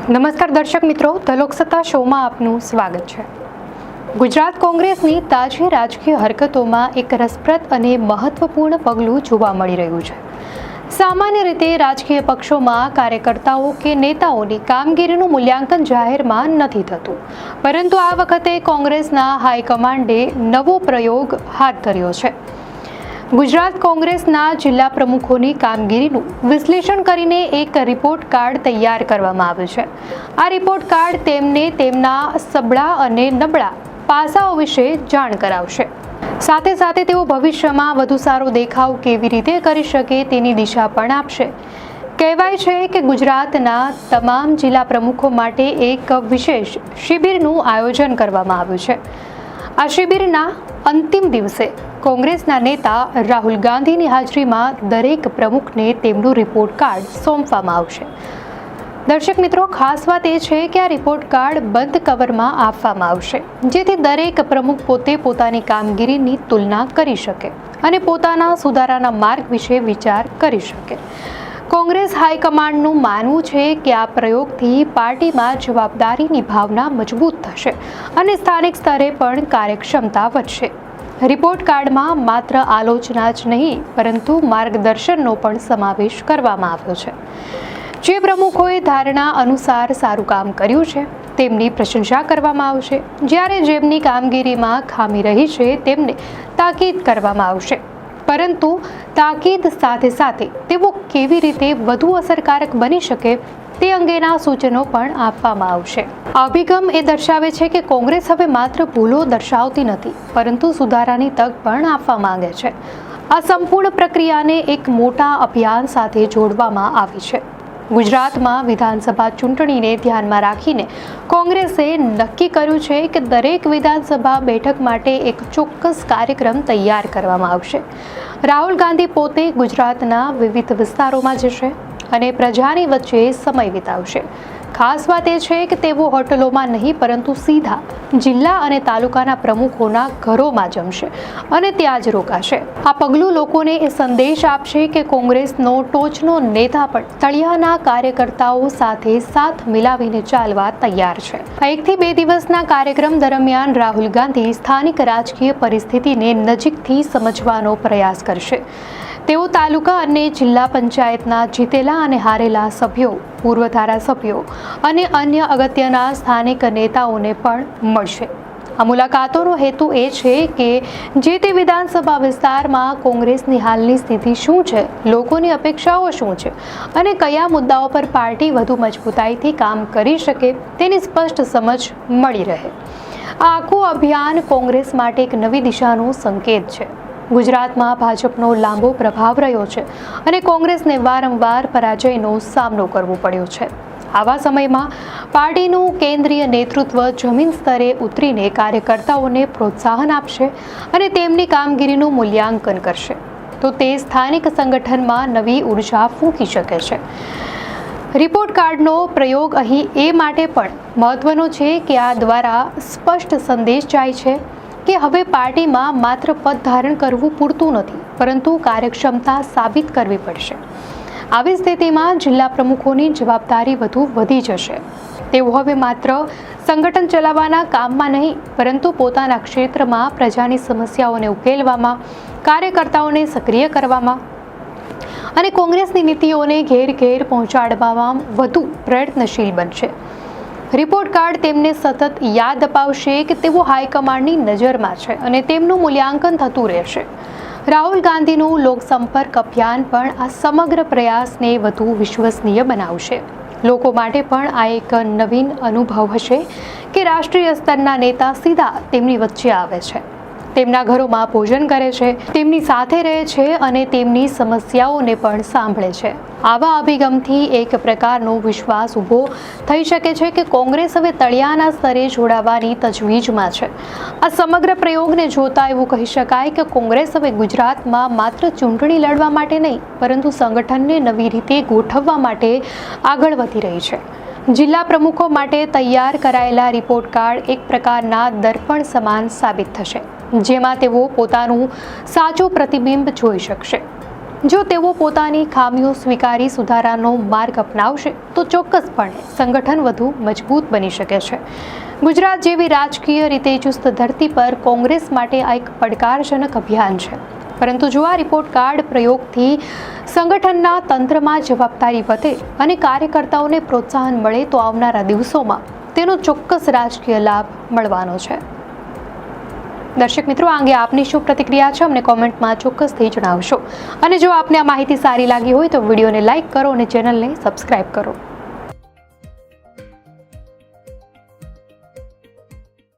નમસ્કાર દર્શક મિત્રો, ધ લોકસત્તા શોમાં આપનું સ્વાગત છે। ગુજરાત કોંગ્રેસની તાજી રાજકીય હરકતોમાં એક રસપ્રદ અને મહત્વપૂર્ણ પગલું જોવા મળી રહ્યું છે। સામાન્ય રીતે રાજકીય પક્ષોમાં કાર્યકર્તાઓ કે નેતાઓની કામગીરીનું મૂલ્યાંકન જાહેરમાં નથી થતું, પરંતુ આ વખતે કોંગ્રેસના હાઈકમાન્ડે નવો પ્રયોગ હાથ ધર્યો છે। ગુજરાત કોંગ્રેસના જિલ્લા પ્રમુખોની કામગીરીનું વિશ્લેષણ કરીને એક રિપોર્ટ કાર્ડ તૈયાર કરવામાં આવ્યું છે। આ રિપોર્ટ કાર્ડ તેમને તેમના સબળા અને નબળા પાસાઓ વિશે જાણ કરાવશે, સાથે સાથે તેઓ ભવિષ્યમાં વધુ સારો દેખાવ કેવી રીતે કરી શકે તેની દિશા પણ આપશે। કહેવાય છે કે ગુજરાતના તમામ જિલ્લા પ્રમુખો માટે એક વિશેષ શિબિરનું આયોજન કરવામાં આવ્યું છે। આ શિબિરના અંતિમ દિવસે કોંગ્રેસના નેતા રાહુલ ગાંધીની હાજરીમાં દરેક પ્રમુખને તેમનું રિપોર્ટ કાર્ડ સોંપવામાં આવશે। દર્શક મિત્રો, ખાસ વાત એ છે કે આ રિપોર્ટ કાર્ડ બંધ કવરમાં આપવામાં આવશે, જેથી દરેક પ્રમુખ પોતે પોતાની કામગીરીની તુલના કરી શકે અને પોતાના સુધારાના માર્ગ વિશે વિચાર કરી શકે। કોંગ્રેસ હાઈકમાન્ડનું માનવું છે કે આ પ્રયોગથી પાર્ટીમાં જવાબદારીની ભાવના મજબૂત થશે અને સ્થાનિક સ્તરે પણ કાર્યક્ષમતા વધશે। રિપોર્ટ કાર્ડમાં માત્ર આલોચના જ નહીં, પરંતુ માર્ગદર્શનનો પણ સમાવેશ કરવામાં આવ્યો છે। જે પ્રમુખોએ ધારણા અનુસાર સારું કામ કર્યું છે તેમની પ્રશંસા કરવામાં આવશે, જ્યારે જેમની કામગીરીમાં ખામી રહી છે તેમને તાકીદ કરવામાં આવશે, પરંતુ તાકીદ સાથે સાથે તેઓ કેવી રીતે વધુ અસરકારક બની શકે તે અંગેના સૂચનો પણ આપવામાં આવશે। અભિગમ એ દર્શાવે છે કે કોંગ્રેસ હવે માત્ર ભૂલો દર્શાવતી નથી, પરંતુ સુધારાની તક પણ આપવા માંગે છે। આ સંપૂર્ણ પ્રક્રિયાને એક મોટા અભિયાન સાથે જોડવામાં આવી છે। ગુજરાતમાં વિધાનસભા ચૂંટણીને ધ્યાનમાં રાખીને કોંગ્રેસે નક્કી કર્યું છે કે દરેક વિધાનસભા બેઠક માટે એક ચોક્કસ કાર્યક્રમ તૈયાર કરવામાં આવશે। રાહુલ ગાંધી પોતે ગુજરાતના વિવિધ વિસ્તારોમાં જશે અને પ્રજાની વચ્ચે સમય વિતાવશે। ખાસ વાત એ છે કે તેઓ હોટલોમાં નહીં, પરંતુ સીધા જિલ્લા અને તાલુકાના પ્રમુખોના ઘરોમાં જમશે અને ત્યાં જ રોકાશે। આ પગલું લોકોને એ સંદેશ આપશે કે કોંગ્રેસનો ટોચનો નેતા પણ તળિયાના કાર્યકર્તાઓ સાથે સાથ મિલાવીને ચાલવા તૈયાર છે। 1 થી 2 દિવસના કાર્યક્રમ દરમિયાન રાહુલ ગાંધી સ્થાનિક રાજકીય પરિસ્થિતિને નજીકથી સમજવાનો પ્રયાસ કરશે। તેઓ તાલુકા અને જિલ્લા પંચાયતના જીતેલા અને હારેલા સભ્યો, પૂર્વ ધારાસભ્યો અને અન્ય અગત્યના સ્થાનિક નેતાઓને પણ મળશે। આ મુલાકાતોનો હેતુ એ છે કે જે તે વિધાનસભા વિસ્તારમાં કોંગ્રેસની હાલની સ્થિતિ શું છે, લોકોની અપેક્ષાઓ શું છે અને કયા મુદ્દાઓ પર પાર્ટી વધુ મજબૂતાઈથી કામ કરી શકે તેની સ્પષ્ટ સમજ મળી રહે। આ આખું અભિયાન કોંગ્રેસ માટે એક નવી દિશાનો સંકેત છે। ગુજરાતમાં ભાજપનો લાંબો પ્રભાવ રહ્યો છે અને કોંગ્રેસને વારંવાર પરાજયનો સામનો કરવો પડ્યો છે। આવા સમયમાં પાર્ટીનું કેન્દ્રીય નેતૃત્વ જમીન સ્તરે ઉતરીને કાર્યકર્તાઓને પ્રોત્સાહન આપશે અને તેમની કામગીરીનું મૂલ્યાંકન કરશે, તો તે સ્થાનિક સંગઠનમાં નવી ઉર્જા ફૂંકી શકે છે। રિપોર્ટ કાર્ડનો પ્રયોગ અહીં એ માટે પણ મહત્વનો છે કે આ દ્વારા સ્પષ્ટ સંદેશ જાય છે કે હવે પાર્ટીમાં માત્ર પદ ધારણ કરવું પૂરતું નથી, પરંતુ કાર્યક્ષમતા સાબિત કરવી પડશે। આવી સ્થિતિમાં જિલ્લા પ્રમુખોની જવાબદારી વધુ વધી જશે। તેઓ હવે માત્ર સંગઠન ચલાવવાના કામમાં નહીં, પરંતુ પોતાના ક્ષેત્રમાં પ્રજાની સમસ્યાઓને ઉકેલવામાં, કાર્યકર્તાઓને સક્રિય કરવામાં અને કોંગ્રેસની નીતિઓને ઘેર ઘેર પહોંચાડવામાં વધુ પ્રયત્નશીલ બનશે। રિપોર્ટ કાર્ડ તેમને સતત યાદ અપાવશે કે તેઓ હાઈકમાન્ડની નજરમાં છે અને તેમનું મૂલ્યાંકન થતું રહેશે। રાહુલ ગાંધીનું લોકસંપર્ક અભિયાન પણ આ સમગ્ર પ્રયાસને વધુ વિશ્વસનીય બનાવશે। લોકો માટે પણ આ એક નવીન અનુભવ હશે કે રાષ્ટ્રીય સ્તરના નેતા સીધા તેમની વચ્ચે આવે છે, તેમના ઘરોમાં ભોજન કરે છે, તેમની સાથે રહે છે અને તેમની સમસ્યાઓને પણ સાંભળે છે। આવા અભિગમથી એક પ્રકારનો વિશ્વાસ ઊભો થઈ શકે છે કે કોંગ્રેસ હવે તળિયાના સ્તરે જોડાવાની તજવીજમાં છે। આ સમગ્ર પ્રયોગને જોતા એવું કહી શકાય કે કોંગ્રેસ હવે ગુજરાતમાં માત્ર ચૂંટણી લડવા માટે નહીં, પરંતુ સંગઠનને નવી રીતે ગોઠવવા માટે આગળ વધી રહી છે। જિલ્લા પ્રમુખો માટે તૈયાર કરાયેલા રિપોર્ટ કાર્ડ એક પ્રકારના દર્પણ સમાન સાબિત થશે, જેમાં તેઓ પોતાનું સાચું પ્રતિબિંબ જોઈ શકશે। જો તેઓ પોતાની ખામીઓ સ્વીકારી સુધારાનો માર્ગ અપનાવશે તો ચોક્કસપણે સંગઠન વધુ મજબૂત બની શકે છે. ગુજરાત જેવી રાજકીય રીતે ચુસ્ત ધરતી પર કોંગ્રેસ માટે આ એક પડકારજનક અભિયાન છે. પરંતુ જો આ રિપોર્ટ કાર્ડ પ્રયોગથી સંગઠનના તંત્રમાં જવાબદારી વધે અને કાર્યકર્તાઓને પ્રોત્સાહન મળે તો આવનારા દિવસોમાં તેનો ચોક્કસ રાજકીય લાભ મળવાનો છે. દર્શક મિત્રો, આ અંગે આપની શું પ્રતિક્રિયા છે અમને કોમેન્ટમાં ચોક્કસથી જણાવશો. અને જો આપને આ માહિતી સારી લાગી હોય તો વિડીયોને લાઇક કરો અને ચેનલને સબસ્ક્રાઇબ કરો.